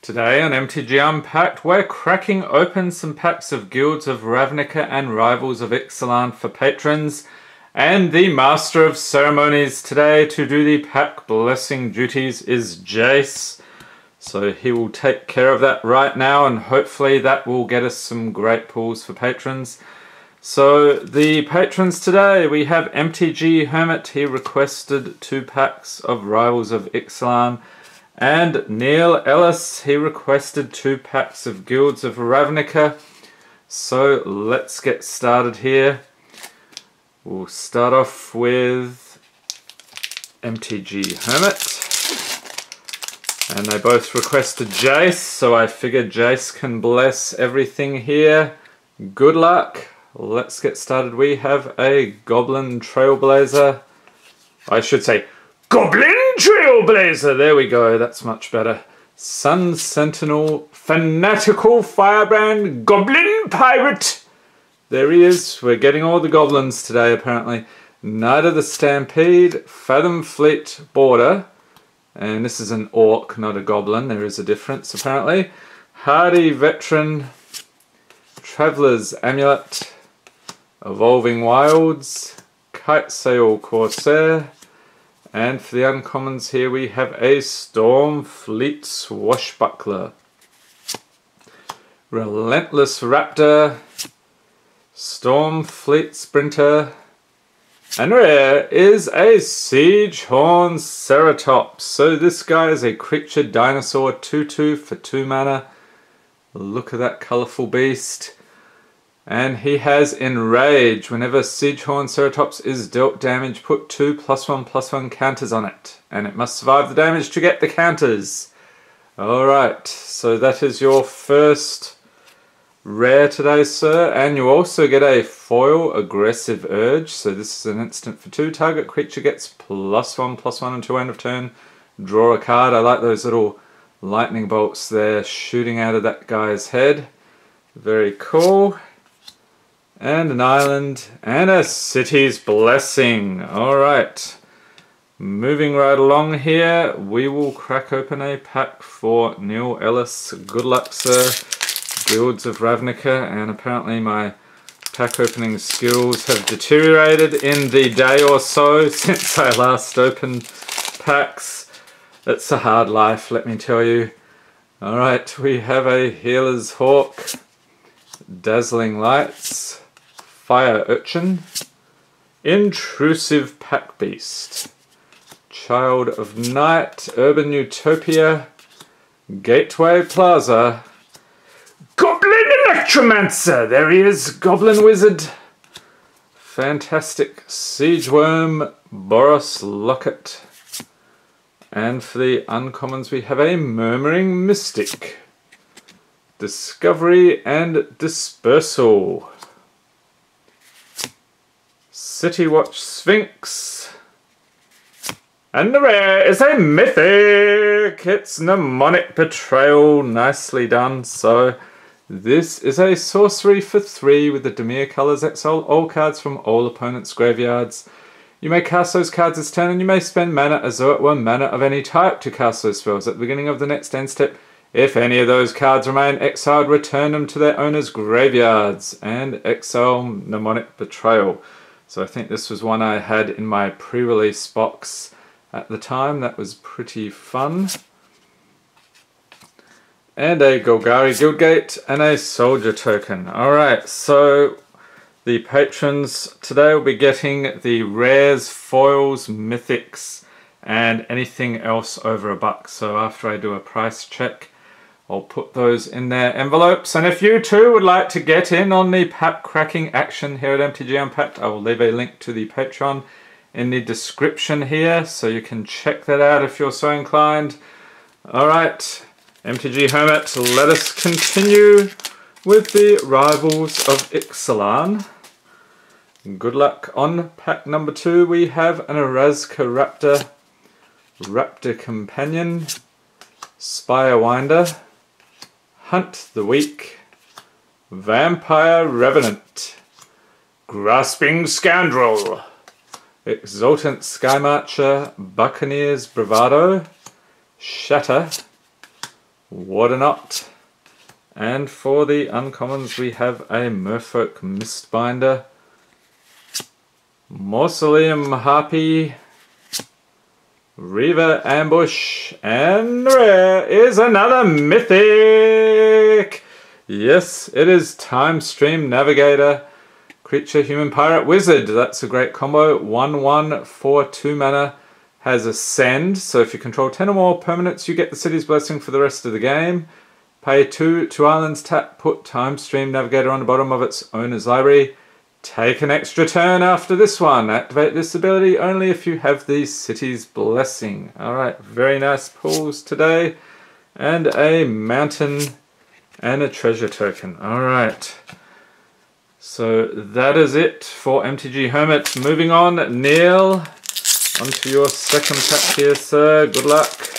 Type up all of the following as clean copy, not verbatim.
Today on MTG Unpacked, we're cracking open some packs of Guilds of Ravnica and Rivals of Ixalan for patrons, and the Master of Ceremonies today to do the pack blessing duties is Jace. So he will take care of that right now, and hopefully that will get us some great pulls for patrons. So the patrons today, we have MTG Hermit. He requested 2 packs of Rivals of Ixalan. And Neil Ellis, he requested 2 packs of Guilds of Ravnica. So let's get started here. We'll start off with MTG Hermit. And they both requested Jace, so I figured Jace can bless everything here. Good luck. Let's get started. We have a Goblin Trailblazer. I should say Goblin Trailblazer! There we go, that's much better. Sun Sentinel, Fanatical Firebrand, Goblin Pirate! There he is, we're getting all the goblins today apparently. Knight of the Stampede, Fathom Fleet Border, and this is an orc, not a goblin, there is a difference apparently. Hardy Veteran, Traveller's Amulet, Evolving Wilds, Kite Sail Corsair, and for the uncommons here we have a Storm Fleet Swashbuckler, Relentless Raptor, Storm Fleet Sprinter, and rare is a Siegehorn Ceratops. So this guy is a creature dinosaur 2/2 for 2 mana. Look at that colourful beast. And he has Enrage. Whenever Siegehorn Ceratops is dealt damage, put 2 +1/+1 counters on it. And it must survive the damage to get the counters. Alright, so that is your first rare today, sir. And you also get a foil Aggressive Urge. So this is an instant for 2. Target creature gets +1/+1 until end of turn. Draw a card. I like those little lightning bolts there shooting out of that guy's head. Very cool. And an island, and a City's Blessing. Alright, moving right along here, we will crack open a pack for Neil Ellis. Good luck, sir. Guilds of Ravnica, and apparently my pack opening skills have deteriorated in the day or so since I last opened packs. It's a hard life, let me tell you. Alright, we have a Healer's Hawk, Dazzling Lights, Fire Urchin, Intrusive Pack Beast, Child of Night, Urban Utopia, Gateway Plaza, Goblin Electromancer! There he is, Goblin Wizard, fantastic Siegeworm, Boros Locket, and for the uncommons we have a Murmuring Mystic, Discovery and Dispersal, City Watch Sphinx, and the rare is a Mythic! It's Mnemonic Betrayal, nicely done. So this is a sorcery for 3 with the Dimir colours. Exile all cards from all opponents' graveyards. You may cast those cards this turn, and you may spend mana as though it were mana of any type to cast those spells. At the beginning of the next end step, if any of those cards remain exiled, return them to their owners' graveyards, and exile Mnemonic Betrayal. So I think this was one I had in my pre-release box at the time. That was pretty fun. And a Golgari Guildgate and a Soldier Token. Alright, so the patrons today will be getting the rares, foils, mythics, and anything else over $1. So after I do a price check, I'll put those in their envelopes. And if you too would like to get in on the pack cracking action here at MTG Unpacked, I will leave a link to the Patreon in the description here, so you can check that out if you're so inclined. Alright, MTG Hermit, let us continue with the Rivals of Ixalan. Good luck on pack number 2. We have an Erasca Raptor, Raptor Companion, Spirewinder, Hunt the Weak, Vampire Revenant, Grasping Scoundrel, Exultant Skymarcher, Buccaneer's Bravado, Shatter, Waterknot. And for the uncommons we have a Merfolk Mistbinder, Mausoleum Harpy, Reaver Ambush, and rare is another Mythic! Yes, it is Time Stream Navigator, Creature Human Pirate Wizard. That's a great combo. 1/1 for 2 mana, has Ascend, so if you control 10 or more permanents you get the City's Blessing for the rest of the game. Pay 2 islands, tap, put Time Stream Navigator on the bottom of its owner's library. Take an extra turn after this one. Activate this ability only if you have the City's Blessing. Alright, very nice pulls today. And a mountain and a treasure token. Alright. So that is it for MTG Hermit. Moving on, Neil. Onto your second pack here, sir. Good luck.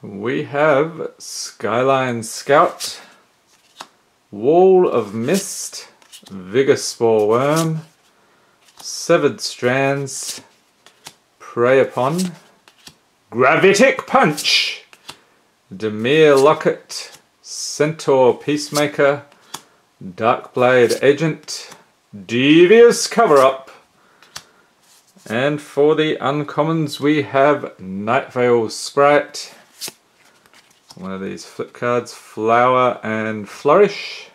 We have Skyline Scout, Wall of Mist, Vigor Spore Worm, Severed Strands, Prey Upon, Gravitic Punch, Demir Locket, Centaur Peacemaker, Darkblade Agent, Devious Cover-Up, and for the uncommons we have Nightveil Sprite, one of these flip cards, Flower and Flourish,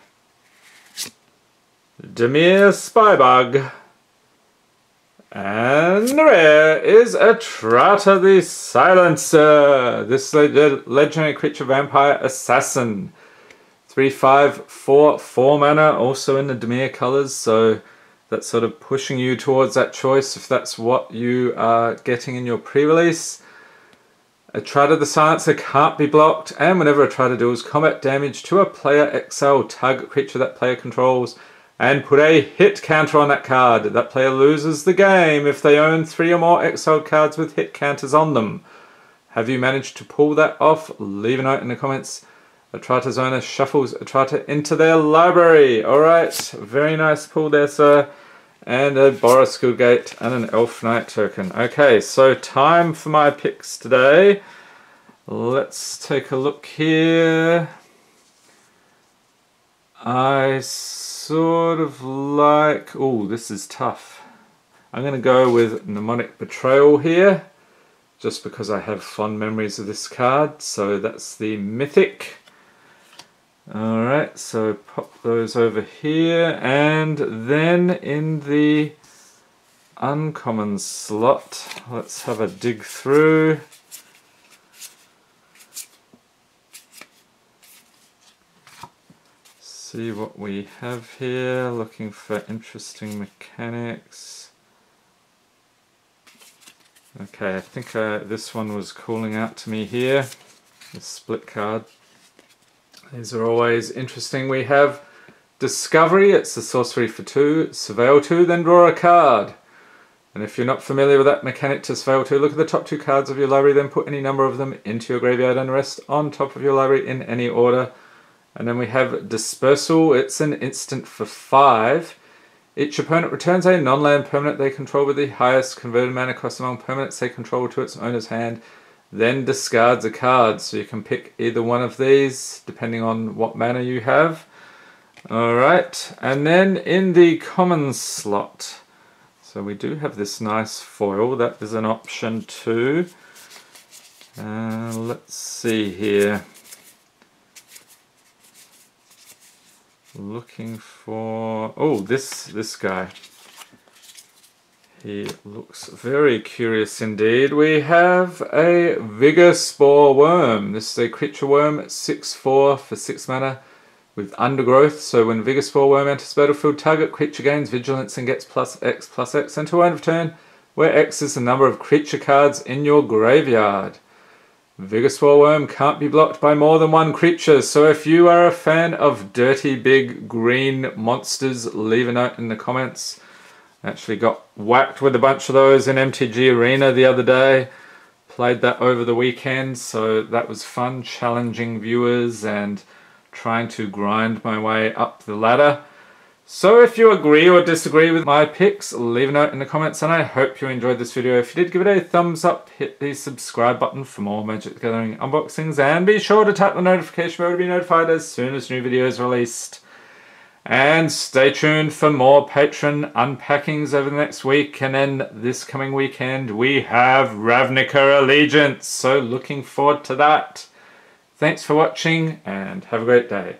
Demir Spybug, and the rare is Atrata the Silencer. This legendary creature vampire assassin. 3/5 for 4 mana, also in the Demir colours, so that's sort of pushing you towards that choice if that's what you are getting in your pre-release. Atrata the Silencer can't be blocked, and whenever Atrata deals combat damage to a player, exile target creature that player controls and put a hit counter on that card. That player loses the game if they own 3 or more exiled cards with hit counters on them. Have you managed to pull that off? Leave a note in the comments. Atrata's owner shuffles Atrata into their library. Alright, very nice pull there, sir. And a Boris Gate and an Elf Knight token. Okay, so time for my picks today. Let's take a look here. I sort of like... Oh, this is tough. I'm going to go with Mnemonic Betrayal here, just because I have fond memories of this card. So that's the Mythic. Alright, so pop those over here, and then in the uncommon slot, let's have a dig through. See what we have here, looking for interesting mechanics. Okay, I think this one was calling out to me here, the split card. These are always interesting. We have Discovery, it's the sorcery for 2, Surveil 2, then draw a card. And if you're not familiar with that mechanic to Surveil 2, look at the top 2 cards of your library, then put any number of them into your graveyard and rest on top of your library in any order. And then we have Dispersal, it's an instant for 5. Each opponent returns a non-land permanent they control with the highest converted mana cost among permanents they control to its owner's hand, then discards a card. So you can pick either one of these depending on what mana you have. Alright, and then in the common slot, so we do have this nice foil, that is an option too. Let's see here. Looking for... Oh, this guy. He looks very curious indeed. We have a Vigor Spore Worm. This is a creature worm, 6/4 for 6 mana with Undergrowth. So when Vigor Spore Worm enters the battlefield, target creature gains Vigilance and gets +X/+X until end of turn, where X is the number of creature cards in your graveyard. Vigor Spore Worm can't be blocked by more than 1 creature, so if you are a fan of dirty big green monsters, leave a note in the comments. Actually got whacked with a bunch of those in MTG Arena the other day. Played that over the weekend, so that was fun, challenging viewers and trying to grind my way up the ladder. So if you agree or disagree with my picks, leave a note in the comments, and I hope you enjoyed this video. If you did, give it a thumbs up, hit the subscribe button for more Magic the Gathering unboxings, and be sure to tap the notification bell to be notified as soon as new videos are released. And stay tuned for more Patreon unpackings over the next week, and then this coming weekend we have Ravnica Allegiance, so looking forward to that. Thanks for watching and have a great day.